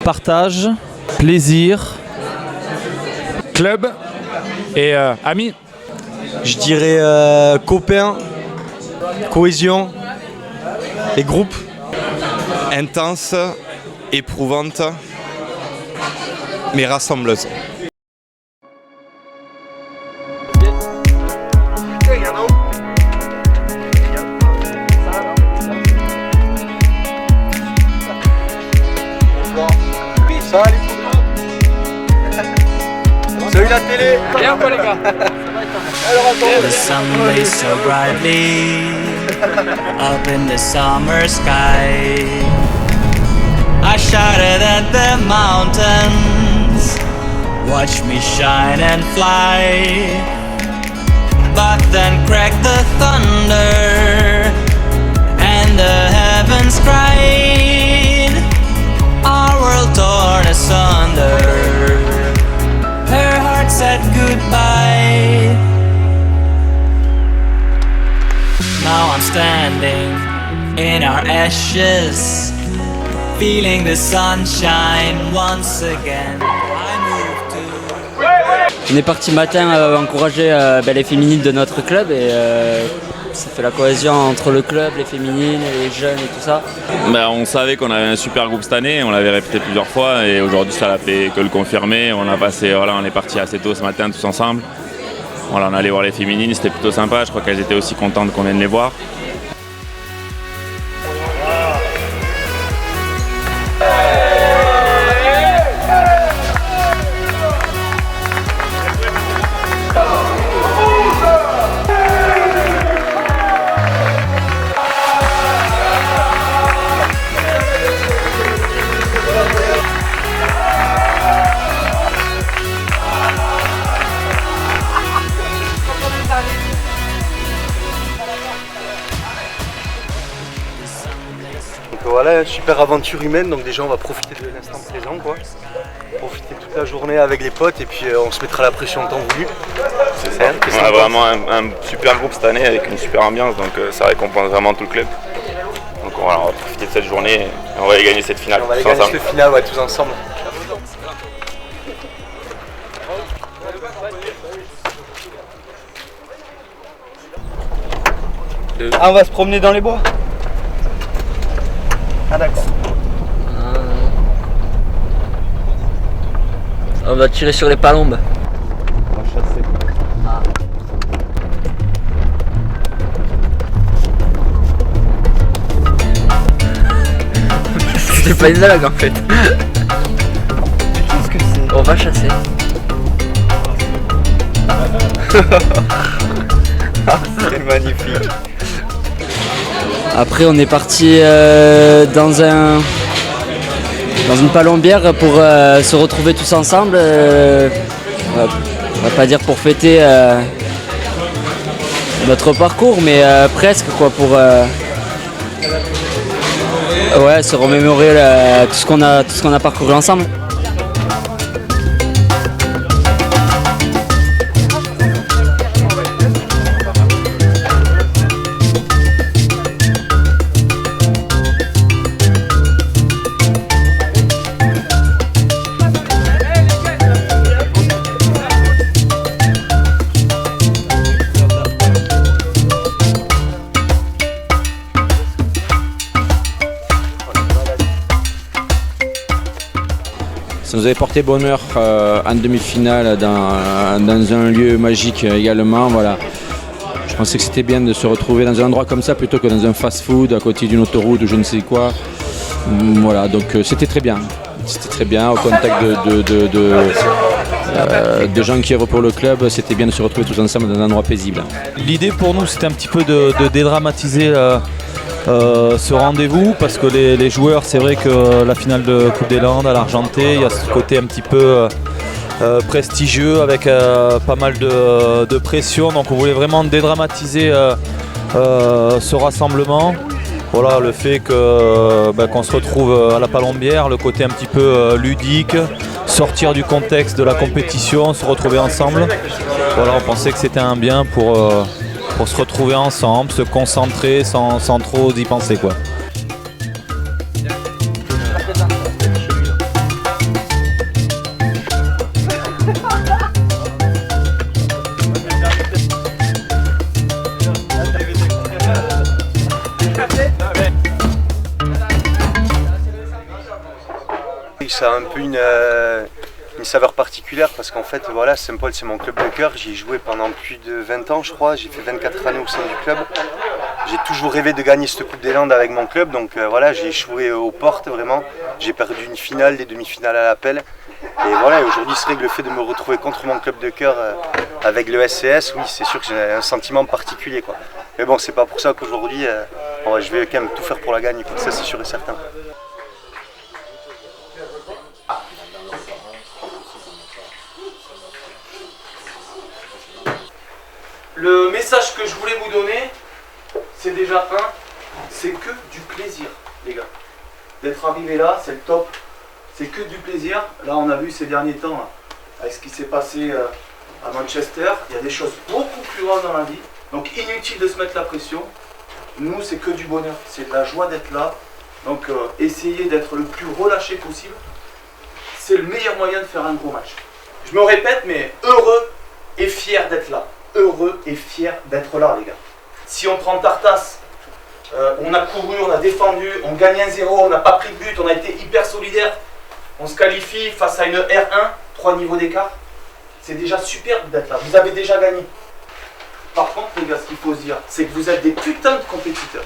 partage, plaisir, club et amis. Je dirais copains, cohésion et groupe. Intense, éprouvante, mais rassembleuse. Salut la télé. Bien quoi les gars. The sun blaze so brightly up in the summer sky. I shouted at the mountains, watch me shine and fly. But then cracked the thunder, and the heavens cried. Our world torn asunder. Her heart said goodbye. Now I'm standing in our ashes, feeling the sunshine once again. I moved to... On est parti matin encourager les féminines de notre club et ça fait la cohésion entre le club, les féminines, les jeunes et tout ça. On savait qu'on avait un super groupe cette année, on l'avait répété plusieurs fois et aujourd'hui ça n'a fait que le confirmer. On est parti assez tôt ce matin tous ensemble. Voilà, on allait voir les féminines, c'était plutôt sympa, je crois qu'elles étaient aussi contentes qu'on vienne les voir. Donc voilà, super aventure humaine, donc déjà on va profiter de l'instant présent quoi. Profiter toute la journée avec les potes et puis on se mettra la pression en temps voulu. C'est ça. On a vraiment un super groupe cette année avec une super ambiance, donc ça récompense vraiment tout le club. Donc voilà, on va profiter de cette journée et on va aller gagner cette finale. On va aller gagner cette finale tous ensemble. Ah, on va se promener dans les bois. Ah d'accord. On va tirer sur les palombes. On va chasser. Ah. C'était pas une blague en fait. Qu'est-ce que c'est? On va chasser. C'est magnifique. Après on est parti dans une palombière pour se retrouver tous ensemble. On va pas dire pour fêter notre parcours, mais presque quoi, pour se remémorer tout ce qu'on a parcouru ensemble. Ça nous avait porté bonheur en demi-finale dans un lieu magique également. Voilà. Je pensais que c'était bien de se retrouver dans un endroit comme ça plutôt que dans un fast-food à côté d'une autoroute ou je ne sais quoi. Voilà, donc c'était très bien. C'était très bien au contact de gens qui œuvrent pour le club. C'était bien de se retrouver tous ensemble dans un endroit paisible. L'idée pour nous c'était un petit peu de dédramatiser ce rendez-vous parce que les joueurs, c'est vrai que la finale de Coupe des Landes à l'Argenté, il y a ce côté un petit peu prestigieux avec pas mal de pression, donc on voulait vraiment dédramatiser ce rassemblement. Voilà, le fait qu'on se retrouve à la Palombière, le côté un petit peu ludique, sortir du contexte de la compétition, se retrouver ensemble. Voilà, on pensait que c'était un bien pour se retrouver ensemble, se concentrer sans trop y penser quoi. Oui, ça a un peu une saveur particulière parce qu'en fait, voilà, Saint-Paul, c'est mon club de cœur. J'y ai joué pendant plus de 20 ans, je crois. J'ai fait 24 années au sein du club. J'ai toujours rêvé de gagner cette Coupe des Landes avec mon club. Donc voilà, j'ai échoué aux portes, vraiment. J'ai perdu une finale, des demi-finales à l'appel. Et voilà, aujourd'hui, c'est vrai que le fait de me retrouver contre mon club de cœur avec le SCS, oui, c'est sûr que j'ai un sentiment particulier, quoi. Mais bon, c'est pas pour ça qu'aujourd'hui, je vais quand même tout faire pour la gagner, quoi. Ça, c'est sûr et certain. Le message que je voulais vous donner, c'est déjà c'est que du plaisir, les gars. D'être arrivé là, c'est le top. C'est que du plaisir. Là, on a vu ces derniers temps, avec ce qui s'est passé à Manchester, il y a des choses beaucoup plus grandes dans la vie. Donc, inutile de se mettre la pression. Nous, c'est que du bonheur. C'est de la joie d'être là. Donc, essayez d'être le plus relâché possible. C'est le meilleur moyen de faire un gros match. Je me répète, mais heureux et fier d'être là. Heureux et fier d'être là, les gars. Si on prend Tartas, on a couru, on a défendu, on gagne 1-0, on n'a pas pris de but, on a été hyper solidaire. On se qualifie face à une R1, 3 niveaux d'écart. C'est déjà superbe d'être là. Vous avez déjà gagné. Par contre, les gars, ce qu'il faut se dire, c'est que vous êtes des putains de compétiteurs.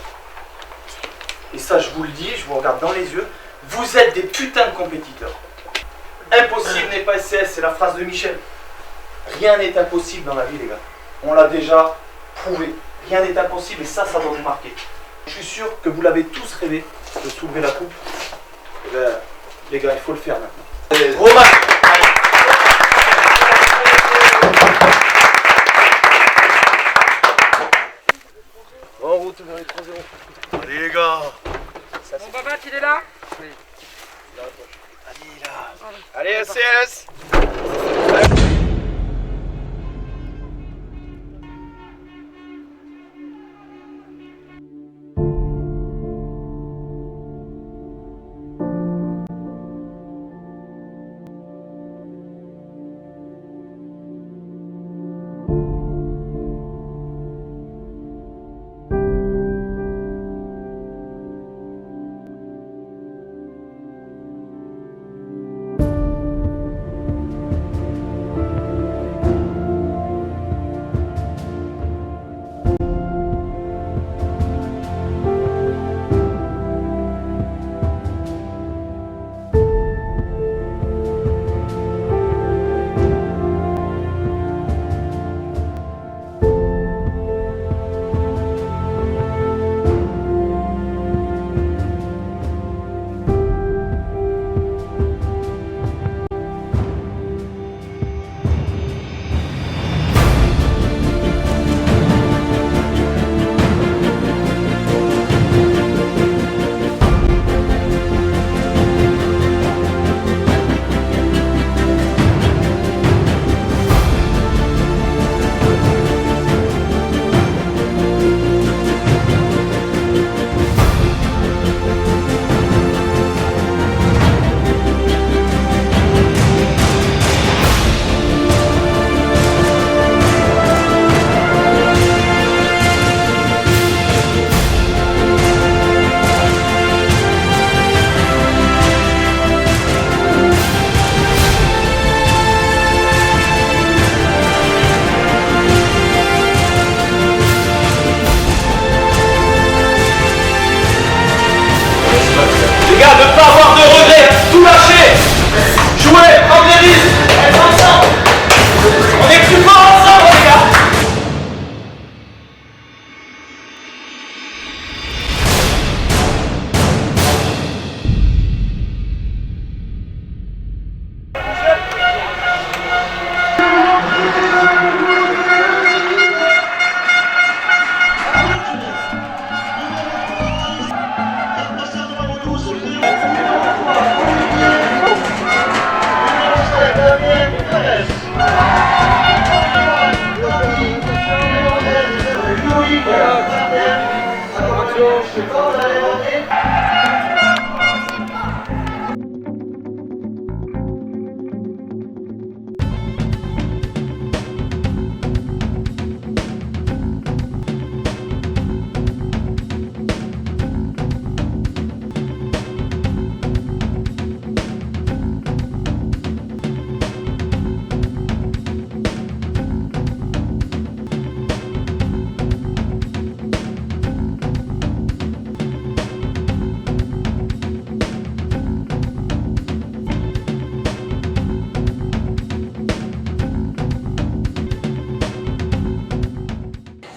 Et ça, je vous le dis, je vous regarde dans les yeux. Vous êtes des putains de compétiteurs. Impossible n'est pas SCS, c'est la phrase de Michel. Rien n'est impossible dans la vie, les gars. On l'a déjà prouvé. Rien n'est impossible et ça doit vous marquer. Je suis sûr que vous l'avez tous rêvé de soulever la coupe. Et ben, les gars, il faut le faire maintenant. Romain! En route vers les 3-0. Allez les gars! Mon papa, il est là? Oui. Allez SCS!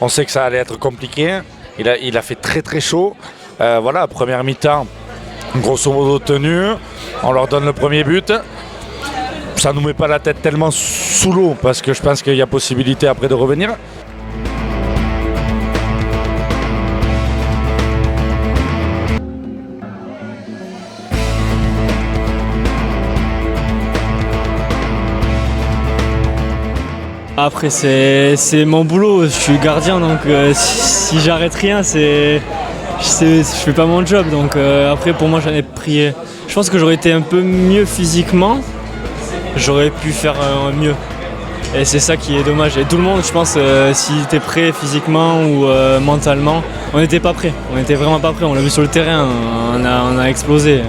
On sait que ça allait être compliqué. Il a fait très très chaud. Voilà, première mi-temps, grosso modo tenue. On leur donne le premier but. Ça ne nous met pas la tête tellement sous l'eau parce que je pense qu'il y a possibilité après de revenir. Après c'est mon boulot, je suis gardien donc si j'arrête rien je fais pas mon job donc après pour moi j'en ai pris. Je pense que j'aurais été un peu mieux physiquement, j'aurais pu faire mieux et c'est ça qui est dommage. Et tout le monde je pense s'il était prêt physiquement ou mentalement, on n'était pas prêt, on n'était vraiment pas prêt, on l'a vu sur le terrain, on a explosé.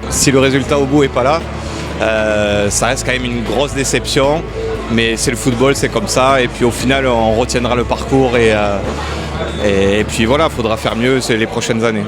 Si le résultat au bout n'est pas là, ça reste quand même une grosse déception. Mais c'est le football, c'est comme ça. Et puis au final, on retiendra le parcours. Et puis voilà, il faudra faire mieux les prochaines années.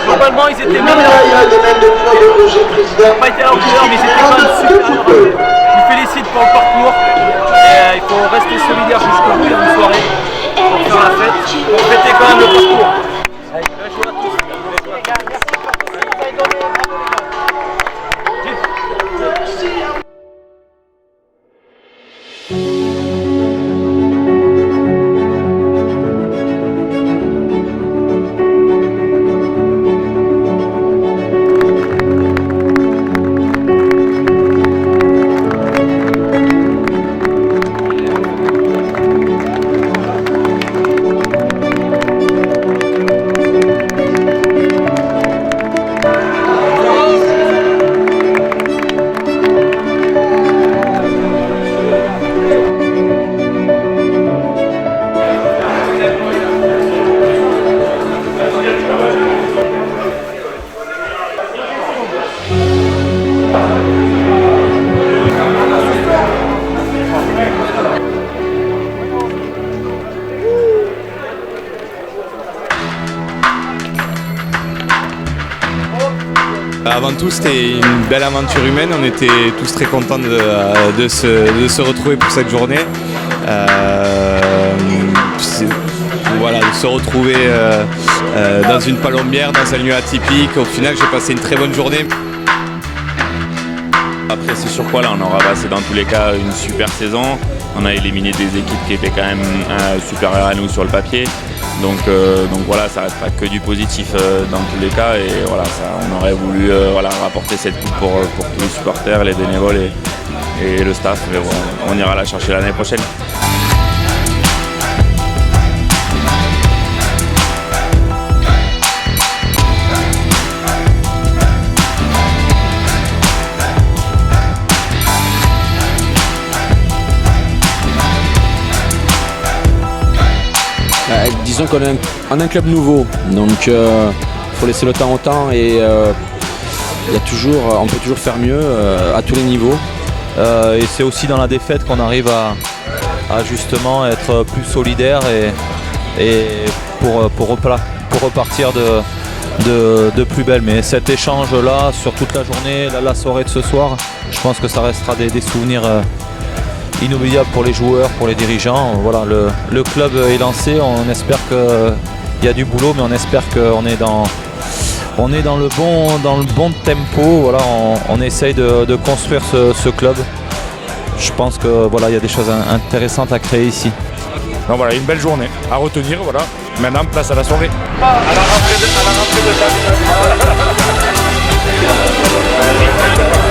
Globalement, ils étaient meilleurs. Ils n'ont pas été à la hauteur, mais ils étaient quand même super. Je vous félicite pour le parcours. Et il faut rester solidaire jusqu'au bout. Il y a une soirée pour faire la fête. Pour fêter quand même le parcours. Bien joué à tous. Avant tout, c'était une belle aventure humaine. On était tous très contents de se retrouver pour cette journée. Voilà, de se retrouver dans une palombière, dans un lieu atypique. Au final, j'ai passé une très bonne journée. Après, c'est sur quoi là, on aura passé dans tous les cas une super saison. On a éliminé des équipes qui étaient quand même supérieures à nous sur le papier. Donc voilà, ça reste pas que du positif dans tous les cas. Et voilà, on aurait voulu rapporter cette coupe pour tous les supporters, les bénévoles et le staff. Mais bon, on ira la chercher l'année prochaine. Disons qu'on est un club nouveau, donc il faut laisser le temps au temps et on peut toujours faire mieux à tous les niveaux. Et c'est aussi dans la défaite qu'on arrive à justement être plus solidaire et pour repartir de plus belle. Mais cet échange-là, sur toute la journée, la soirée de ce soir, je pense que ça restera des souvenirs inoubliable pour les joueurs, pour les dirigeants. Voilà, le club est lancé, on espère qu'il y a du boulot, mais on espère qu'on est dans le bon tempo. Voilà, on essaye de construire ce club. Je pense que voilà, il y a des choses intéressantes à créer ici. Donc voilà, une belle journée à retenir. Voilà. Maintenant, place à la soirée. À la rentrée de